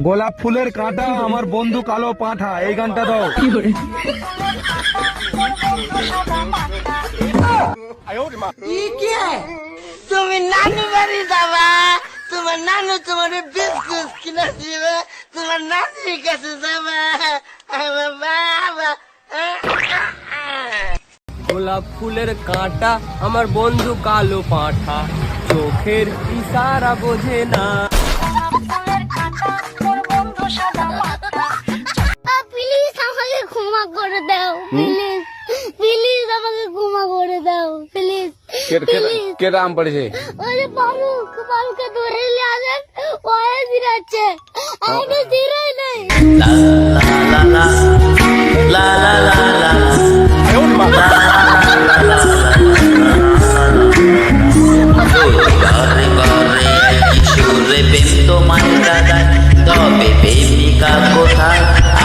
গোলাপ ফুলের কাঁটা আমার বন্ধু কালো পাঁঠা, এই গানটা দাও। তুমি নানু বাড়ি যাবা, তোমার নানু তোমার বিস্কুট কিনে দিবে, তোমার নানির কাছে যাবা। আমার বাবা গোলাপ ফুলের কাঁটা আমার বন্ধু কালো পাঁঠা, চোখের ইশারা বোঝে না। প্লিজ আমাকে ক্ষমা করে দাও, প্লিজ প্লিজ আমাকে ক্ষমা করে দাও, প্লিজ প্লিজ। কে রাম পড়েছে? ওই যে বাবুকে ধরে নিয়ে আসেন, ওয়ে দিরাচ্ছে, আমি দিরাই নাই। তবে প্রেমিকা কোথায়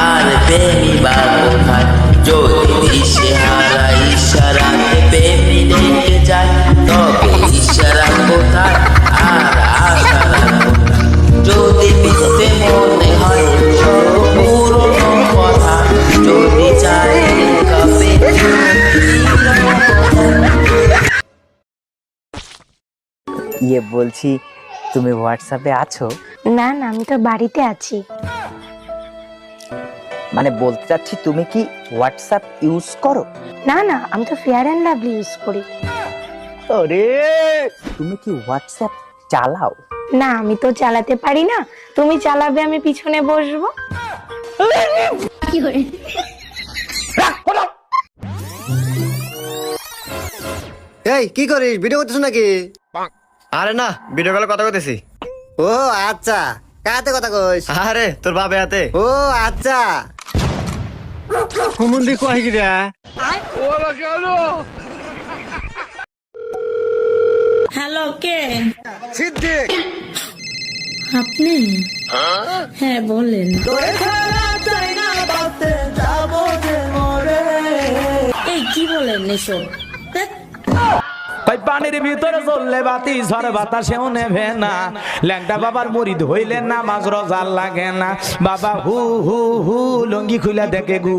আর প্রেমিবা কোথায়, যদি দিশে হারা ইশারাতে প্রেমী ডেকে যায়, তবে ইশারা কোথায় আর আশারা কোথায়, যদি মিথ্যে মনে হয় সব পুরনো কথা, যদি চায় কাপে বলছি তুমি হোয়াটসঅ্যাপে আছো? না না, আমি তো বাড়িতে আছি। মানে বলতে চাচ্ছি তুমি কি হোয়াটসঅ্যাপ ইউজ করো? না না, আমি তো ফেয়ার অ্যান্ড লাভলি ইউজ করি। আরে তুমি কি হোয়াটসঅ্যাপ চালাও? না, আমি তো চালাতে পারি না, তুমি চালাবে, আমি পিছনে বসবো। কি করে? এই কি করিস, ভিডিও করতেছ নাকি? আরে না, ভিডিও কলে কথা কইতেছি। ও আচ্ছা, কাতে কথা কইস? আরে তোর বাপে হাতে। ও আচ্ছা, কুমুন্দি কই গিরা? হ্যালো, কে? সিদ্দিক। আপনি? হ্যাঁ বলেন। এই কি বলেন এসব? ওই পানির ভিতরে চললে বাতি ঝড় বাতাসেও নেভে না, ল্যাংটা বাবার মুরিদ হইলে না মাঝ রোজার লাগে না, বাবা হু হু হু লঙ্গি খুলে দেখে গু।